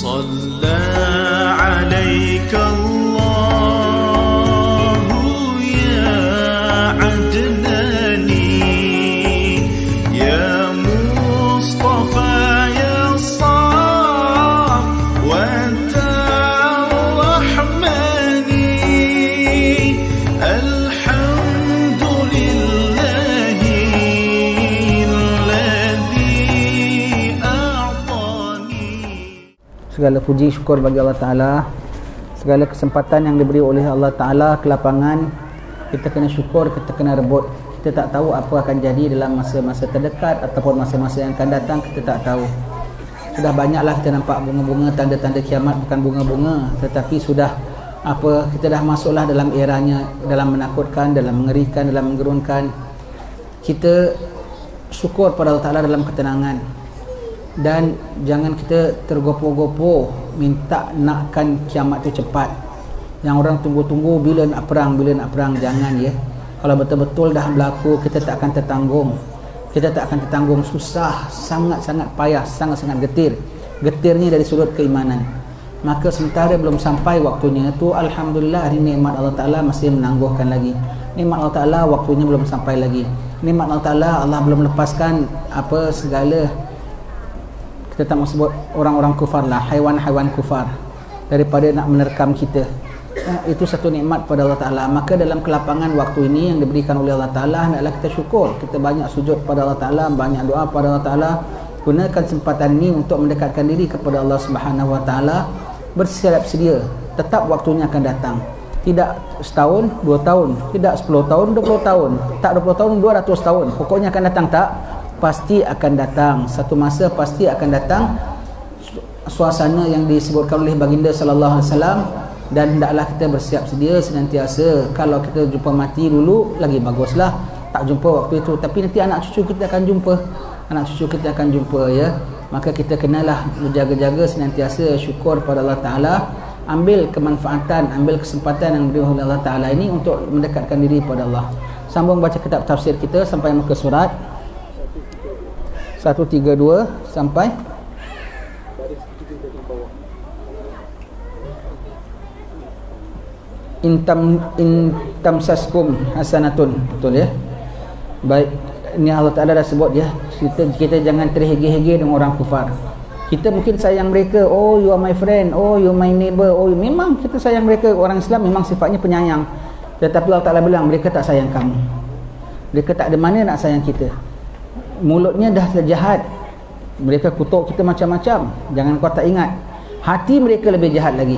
صلى عليك الله يا عدناني يا مصطفى يا صافوة الرحمن الحمد لله الذي أعطاني. Segala puji syukur bagi Allah Ta'ala. Segala kesempatan yang diberi oleh Allah Ta'ala ke lapangan, kita kena syukur, kita kena rebut. Kita tak tahu apa akan jadi dalam masa-masa terdekat ataupun masa-masa yang akan datang, kita tak tahu. Sudah banyaklah kita nampak bunga-bunga, tanda-tanda kiamat, bukan bunga-bunga, tetapi sudah kita dah masuklah dalam eranya, dalam menakutkan, dalam mengerikan, dalam menggerunkan. Kita syukur pada Allah Ta'ala dalam ketenangan, dan jangan kita tergopoh-gopoh minta nakkan kiamat tu cepat. Yang orang tunggu-tunggu bila nak perang, bila nak perang. Jangan ya. Kalau betul-betul dah berlaku, kita tak akan tertanggung. Kita tak akan tertanggung. Susah, sangat-sangat payah, sangat-sangat getir. Getirnya dari sudut keimanan. Maka sementara belum sampai waktunya tu, alhamdulillah, hari nikmat Allah Ta'ala masih menangguhkan lagi. Nikmat Allah Ta'ala waktunya belum sampai lagi. Nikmat Allah Ta'ala, Allah belum lepaskan segala, kita tak mau sebut orang-orang kufar lah, haiwan-haiwan kufar, daripada nak menerkam kita. Itu satu nikmat pada Allah Ta'ala. Maka dalam kelapangan waktu ini yang diberikan oleh Allah Ta'ala, hendaklah kita syukur. Kita banyak sujud pada Allah Ta'ala, banyak doa pada Allah Ta'ala. Gunakan kesempatan ini untuk mendekatkan diri kepada Allah Subhanahu Wa Ta'ala. Bersiap sedia, tetap waktunya akan datang. Tidak setahun, 2 tahun, tidak 10 tahun, 20 tahun, tak 20 tahun, 200 tahun. Pokoknya akan datang, tak? Pasti akan datang. Satu masa pasti akan datang. Suasana yang disebutkan oleh baginda sallallahu alaihi wasallam, dan hendaklah kita bersiap sedia senantiasa. Kalau kita jumpa mati dulu lagi baguslah, tak jumpa waktu itu, tapi nanti anak cucu kita akan jumpa. Anak cucu kita akan jumpa ya. Maka kita kenalah berjaga-jaga senantiasa, syukur pada Allah Ta'ala. Ambil kemanfaatan, ambil kesempatan yang diberi oleh Allah Ta'ala ini untuk mendekatkan diri pada Allah. Sambung baca kitab tafsir kita sampai muka surat 132 sampai intamsaskum hasanatun. Betul ya? Baik, ini Allah Ta'ala dah sebut ya, kita jangan terhege-hege dengan orang kufar. Kita mungkin sayang mereka, oh you are my friend, oh you are my neighbor, oh memang kita sayang mereka. Orang Islam memang sifatnya penyayang, tetapi Allah Ta'ala bilang mereka tak sayang kamu. Mereka tak ada mana nak sayang kita. Mulutnya dah terjahat, mereka kutuk kita macam-macam. Jangan kau tak ingat, hati mereka lebih jahat lagi.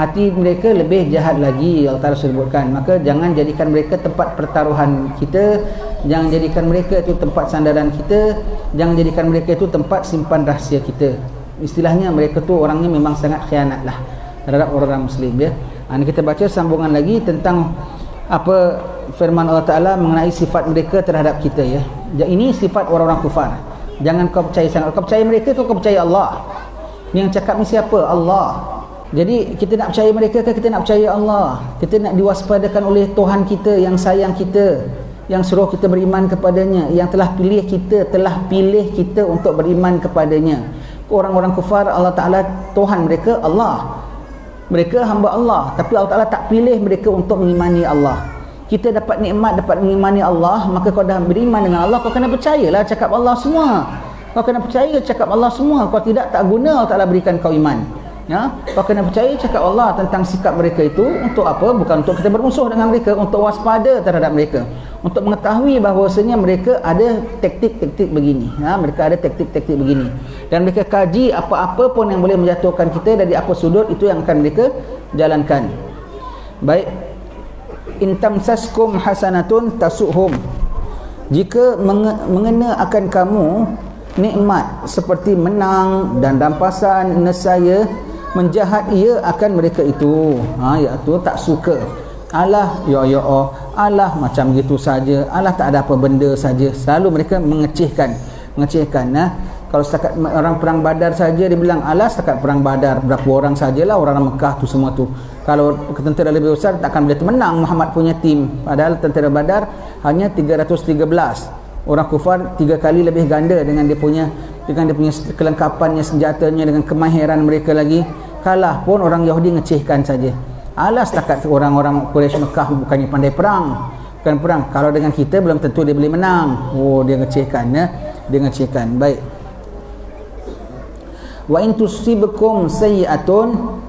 Hati mereka lebih jahat lagi, Allah Ta'ala sebutkan. Maka jangan jadikan mereka tempat pertaruhan kita. Jangan jadikan mereka itu tempat sandaran kita. Jangan jadikan mereka itu tempat simpan rahsia kita. Istilahnya mereka tu orangnya memang sangat khianat lah terhadap orang Muslim ya. Ini kita baca sambungan lagi tentang firman Allah Ta'ala mengenai sifat mereka terhadap kita ya. Ini sifat orang-orang kufar. Jangan kau percaya sangat. Kau percaya mereka tu, kau percaya Allah. Ni yang cakap ni siapa? Allah. Jadi kita nak percaya mereka ke kita nak percaya Allah? Kita nak diwaspadakan oleh Tuhan kita yang sayang kita, yang suruh kita beriman kepadanya, yang telah pilih kita untuk beriman kepadanya. Orang-orang kufar, Allah Ta'ala Tuhan mereka Allah, mereka hamba Allah, tapi Allah Ta'ala tak pilih mereka untuk mengimani Allah. Kita dapat nikmat, dapat mengimani Allah, maka kau dah beriman dengan Allah, kau kena percayalah cakap Allah semua. Kau kena percaya cakap Allah semua. Kau tidak, tak guna Allah Ta'ala berikan kau iman ya. Kau kena percaya cakap Allah tentang sikap mereka itu. Untuk apa? Bukan untuk kita bermusuh dengan mereka, untuk waspada terhadap mereka, untuk mengetahui bahawasanya mereka ada taktik-taktik begini ya. Mereka ada taktik-taktik begini, dan mereka kaji apa-apa pun yang boleh menjatuhkan kita dari apa sudut, itu yang akan mereka jalankan. Baik, intamsaskum hasanatun tasuhum. Jika mengena akan kamu nikmat seperti menang dan rampasan, nescaya menjahat ia akan mereka itu. Iaitu tak suka. Alah alah macam gitu saja, alah tak ada apa benda saja. Selalu mereka mengecehkan. Kalau setakat orang perang Badar saja dia bilang, alah setakat perang Badar berapa orang sajalah orang Mekah tu semua tu. Kalau tentera lebih besar takkan boleh menang Muhammad punya tim. Padahal tentera Badar hanya 313. Orang kufar 3 kali lebih ganda dengan dia punya kelengkapannya, senjatanya, dengan kemahiran mereka lagi. Kalah pun orang Yahudi ngecehkan saja. Alas takat orang-orang Quraisy Mekah bukannya pandai perang. Bukan perang. Kalau dengan kita belum tentu dia boleh menang. Oh, dia ngecehkan ya. Dia ngecehkan. Baik. Wa in tusibukum sayyi'atun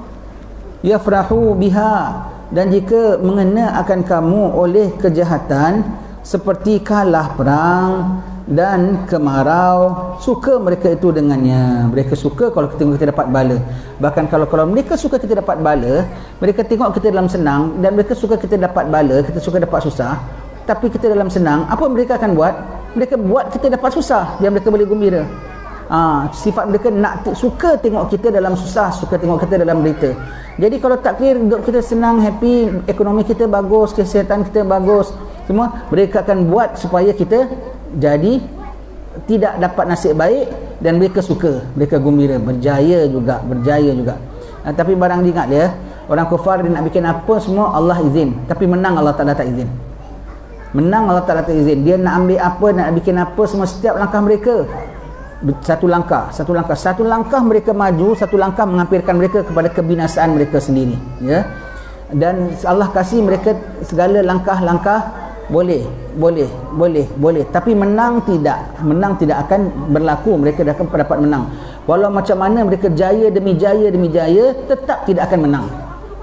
yafrahu biha, dan jika mengena akan kamu oleh kejahatan seperti kalah perang dan kemarau, suka mereka itu dengannya. Mereka suka kalau kita dapat bala. Bahkan kalau mereka suka kita dapat bala, mereka tengok kita dalam senang, dan mereka suka kita dapat bala, kita suka dapat susah, tapi kita dalam senang, apa mereka akan buat? Mereka buat kita dapat susah biar mereka boleh gembira. Sifat mereka suka tengok kita dalam susah, suka tengok kita dalam berita. Jadi kalau takdir hidup kita senang, happy, ekonomi kita bagus, kesihatan kita bagus, semua mereka akan buat supaya kita jadi tidak dapat nasib baik, dan mereka suka, mereka gembira, berjaya juga. Tapi barang diingat dia, orang kufar dia nak bikin apa semua Allah izin, tapi menang Allah Ta'ala tak izin. Menang Allah Ta'ala tak izin. Dia nak ambil apa, nak bikin apa semua, setiap langkah mereka satu langkah mereka maju, satu langkah mengampirkan mereka kepada kebinasaan mereka sendiri, ya. Dan Allah kasih mereka segala langkah-langkah boleh, tapi menang tidak akan berlaku. Mereka dah akan dapat menang. Walau macam mana mereka jaya demi jaya, tetap tidak akan menang.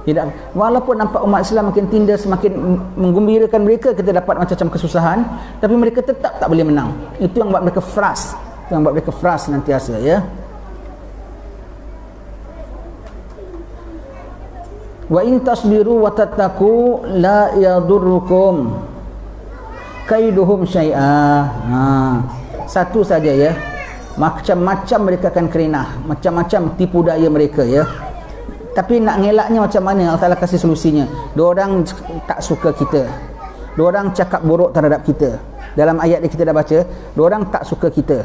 Tidak, walaupun nampak umat Islam makin tindas, semakin menggembirakan mereka, kita dapat macam-macam kesusahan, tapi mereka tetap tak boleh menang. Itu yang buat mereka frust. Yang buat mereka frust nantiasa, ya. Wa in tasbiru wa tattaqu la yadurrukum kaiduhum syai'a. Satu saja, ya. Macam-macam mereka akan kerenah, macam-macam tipu daya mereka, ya. Tapi nak ngelaknya macam mana? Allah Ta'ala kasih solusinya. Diorang tak suka kita, diorang cakap buruk terhadap kita. Dalam ayat yang kita dah baca, diorang tak suka kita,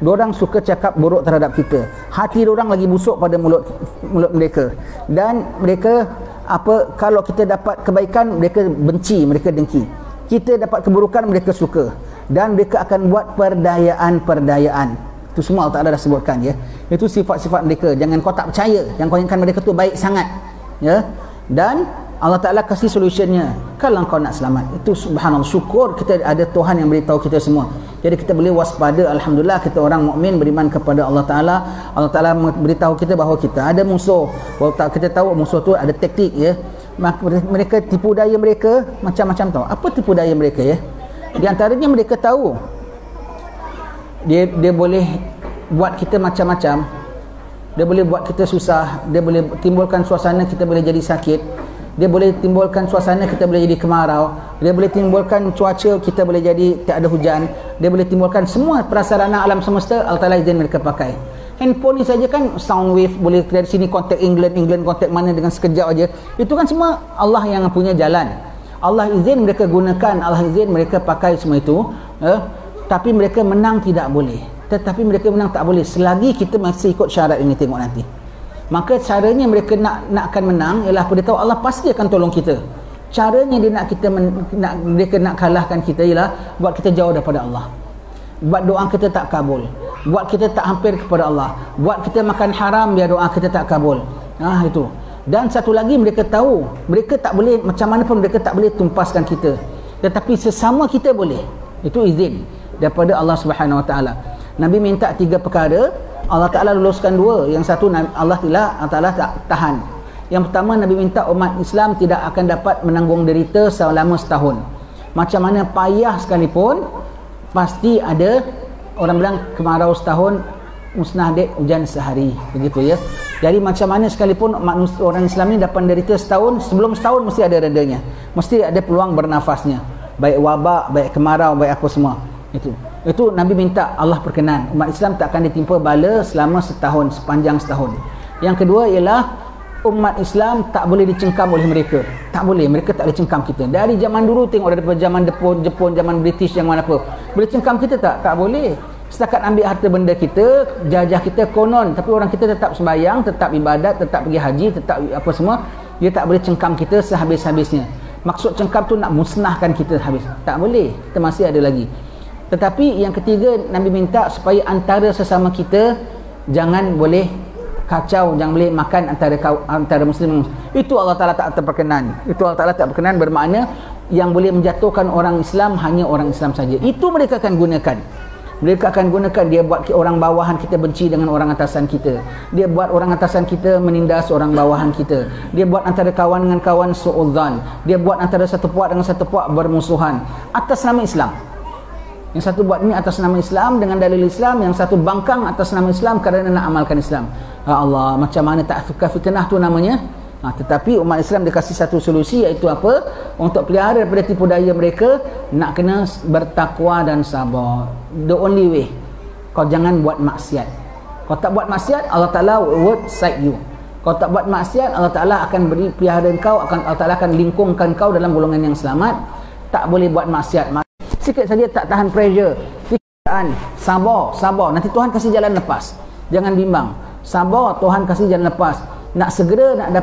diorang suka cakap buruk terhadap kita. Hati diorang lagi busuk pada mulut mereka. Dan mereka kalau kita dapat kebaikan, mereka benci, mereka dengki. Kita dapat keburukan, mereka suka. Dan mereka akan buat perdayaan. Itu semua Allah Ta'ala dah sebutkan, ya. Itu sifat-sifat mereka. Jangan kau tak percaya, yang kau inginkan mereka tu baik sangat, ya. Dan Allah Ta'ala kasih solutionnya. Kalau kau nak selamat, itu subhanallah, syukur kita ada Tuhan yang beritahu kita semua. Jadi kita boleh waspada. Alhamdulillah, kita orang mukmin beriman kepada Allah Ta'ala. Allah Ta'ala beritahu kita bahawa kita ada musuh. Walau kita tahu musuh tu ada taktik, ya. Mereka tipu daya mereka macam-macam tau. Apa tipu daya mereka, ya? Di antaranya mereka tahu dia boleh buat kita macam-macam. Dia boleh buat kita susah, dia boleh timbulkan suasana kita boleh jadi sakit, dia boleh timbulkan suasana kita boleh jadi kemarau, dia boleh timbulkan cuaca kita boleh jadi tak ada hujan, dia boleh timbulkan semua prasarana alam semesta. Allah Ta'ala izin mereka pakai. Handphone ni saja kan sound wave, boleh dari sini kontak England kontak mana dengan sekejap aja. Itu kan semua Allah yang punya jalan. Allah izin mereka gunakan, Allah izin mereka pakai semua itu, tapi mereka menang tidak boleh. Tetapi mereka menang tak boleh selagi kita masih ikut syarat ini. Tengok nanti. Maka caranya mereka nakkan menang ialah dia tahu Allah pasti akan tolong kita. Caranya dia mereka nak kalahkan kita ialah buat kita jauh daripada Allah, buat doa kita tak kabul, buat kita tak hampir kepada Allah, buat kita makan haram biar doa kita tak kabul. Itu. Dan satu lagi, mereka tahu mereka tak boleh, macam mana pun mereka tak boleh tumpaskan kita, tetapi sesama kita boleh. Itu izin daripada Allah Subhanahu Wa Taala. Nabi minta 3 perkara, Allah Ta'ala luluskan 2. Yang satu Allah Ta'ala tak tahan. Yang pertama, Nabi minta umat Islam tidak akan dapat menanggung derita selama setahun. Macam mana payah sekalipun, pasti ada, orang bilang kemarau setahun, musnah dek hujan sehari, begitu, ya. Jadi macam mana sekalipun orang Islam ni dapat derita setahun, sebelum setahun mesti ada redanya, mesti ada peluang bernafasnya, baik wabak, baik kemarau, baik apa semua. Itu Nabi minta, Allah perkenan. Umat Islam tak akan ditimpa bala selama setahun, sepanjang setahun. Yang kedua ialah umat Islam tak boleh dicengkam oleh mereka. Tak boleh, mereka tak boleh cengkam kita. Dari zaman dulu tengok, daripada zaman Jepun, zaman British, yang mana apa, boleh cengkam kita tak? Tak boleh. Setakat ambil harta benda kita, jajah kita konon, tapi orang kita tetap sembahyang, tetap ibadat, tetap pergi haji, tetap apa semua. Dia tak boleh cengkam kita sehabis-habisnya. Maksud cengkam tu nak musnahkan kita habis. Tak boleh, kita masih ada lagi. Tetapi yang ketiga, Nabi minta supaya antara sesama kita jangan boleh kacau, jangan boleh makan antara muslim. Itu Allah Ta'ala tak terperkenan. Itu Allah Ta'ala tak berkenan, bermakna yang boleh menjatuhkan orang Islam hanya orang Islam saja. Itu mereka akan gunakan. Mereka akan gunakan, dia buat orang bawahan kita benci dengan orang atasan kita. Dia buat orang atasan kita menindas orang bawahan kita. Dia buat antara kawan dengan kawan su'udzan. Dia buat antara satu puak dengan satu puak bermusuhan atas nama Islam. Yang satu buat ni atas nama Islam dengan dalil Islam, yang satu bangkang atas nama Islam kerana nak amalkan Islam. Ya Allah, macam mana tak fitnah tu namanya? Tetapi umat Islam dikasih satu solusi, iaitu apa? Untuk pelihara daripada tipu daya mereka, nak kena bertakwa dan sabar. The only way. Kau jangan buat maksiat. Kau tak buat maksiat, Allah Ta'ala would side you. Kau tak buat maksiat, Allah Ta'ala akan beri pelihara kau, Allah Ta'ala akan lingkungkan kau dalam golongan yang selamat. Tak boleh buat maksiat. Sikit saja tak tahan pressure, fikiran, sabar. Nanti Tuhan kasih jalan lepas. Jangan bimbang. Sabar, Tuhan kasih jalan lepas. Nak segera nak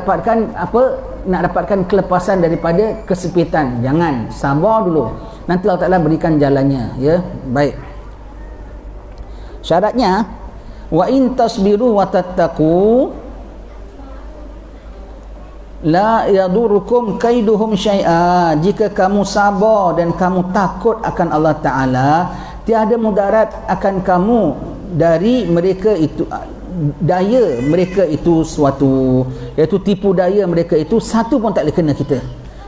dapatkan kelepasan daripada kesepitan. Jangan, sabar dulu. Nanti Allah Ta'ala berikan jalannya, ya. Baik. Syaratnya, wa in tasbiru wa tattaqu la yadurukum kaiduhum syai'a. Jika kamu sabar dan kamu takut akan Allah Ta'ala, tiada mudarat akan kamu dari mereka itu, daya mereka itu suatu, iaitu tipu daya mereka itu satu pun tak boleh kena kita.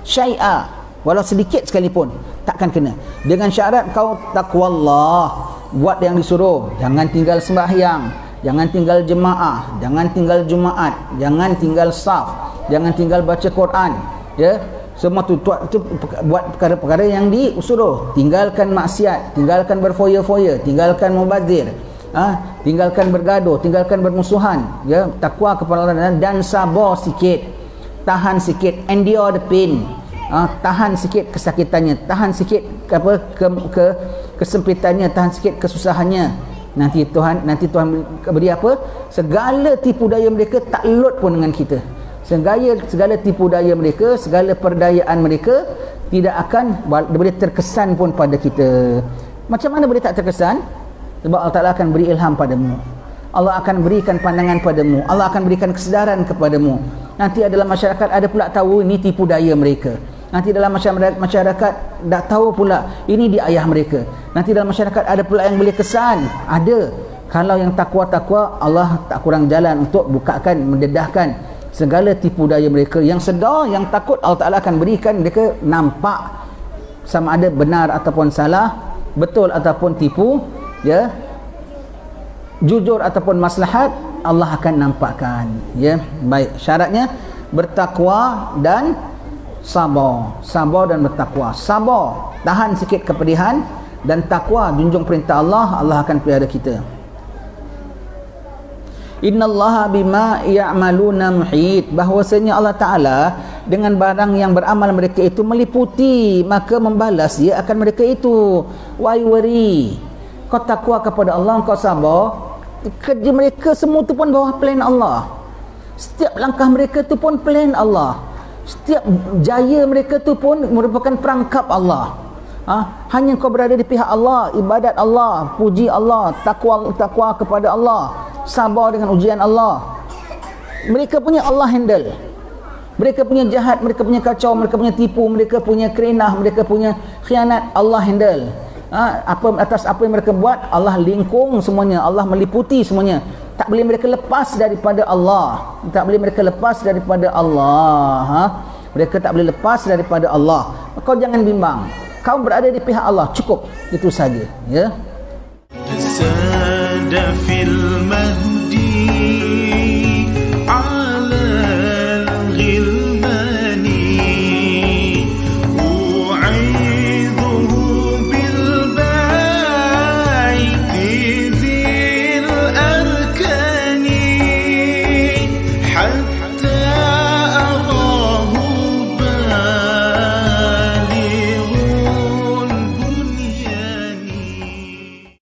Syai'a, walau sedikit sekalipun takkan kena. Dengan syarat kau taqwallah, buat yang disuruh, jangan tinggal sembahyang, jangan tinggal jemaah, jangan tinggal Jumaat, jangan tinggal saf, jangan tinggal baca Quran, ya. Semua tu buat perkara-perkara yang disuruh. Tinggalkan maksiat, tinggalkan berfoya-foya, tinggalkan mubazir, tinggalkan bergaduh, tinggalkan bermusuhan, ya. Takwa kepada Allah dan sabar sikit, tahan sikit, endure the pain, tahan sikit kesakitannya, tahan sikit kesempitannya, tahan sikit kesusahannya. Nanti Tuhan beri apa? Segala tipu daya mereka tak lut pun dengan kita. Segala tipu daya mereka, segala perdayaan mereka tidak akan boleh terkesan pun pada kita. Macam mana boleh tak terkesan? Sebab Allah Ta'ala akan beri ilham padamu, Allah akan berikan pandangan padamu, Allah akan berikan kesedaran kepadamu. Nanti dalam masyarakat ada pula tahu ini tipu daya mereka. Nanti dalam masyarakat dah tahu pula ini dia ayah mereka. Nanti dalam masyarakat ada pula yang boleh kesan. Ada. Kalau yang takwa-takwa, Allah tak kurang jalan untuk bukakan, mendedahkan segala tipu daya mereka. Yang sedar, yang takut, Allah Ta'ala akan berikan mereka nampak sama ada benar ataupun salah, betul ataupun tipu, ya, jujur ataupun maslahat, Allah akan nampakkan, ya. Baik, syaratnya bertakwa dan sabar dan bertakwa. Sabar, tahan sikit kepedihan, dan takwa, junjung perintah Allah, Allah akan pelihara kita. Innallaha bima ya'maluna muhit, bahwasanya Allah Ta'ala dengan barang yang beramal mereka itu meliputi, maka membalas dia akan mereka itu. Why worry? Kau takwa kepada Allah, kau sabar, kerja mereka semua tu pun bawah plan Allah. Setiap langkah mereka tu pun plan Allah. Setiap jaya mereka tu pun merupakan perangkap Allah. Hanya kau berada di pihak Allah, ibadat Allah, puji Allah, takwa kepada Allah, sabar dengan ujian Allah. Mereka punya Allah handle. Mereka punya jahat, mereka punya kacau, mereka punya tipu, mereka punya kerenah, mereka punya khianat, Allah handle. Atas apa yang mereka buat, Allah lingkung semuanya, Allah meliputi semuanya. Tak boleh mereka lepas daripada Allah. Tak boleh mereka lepas daripada Allah. Mereka tak boleh lepas daripada Allah. Kau jangan bimbang. Kau berada di pihak Allah, cukup. Itu saja, ya.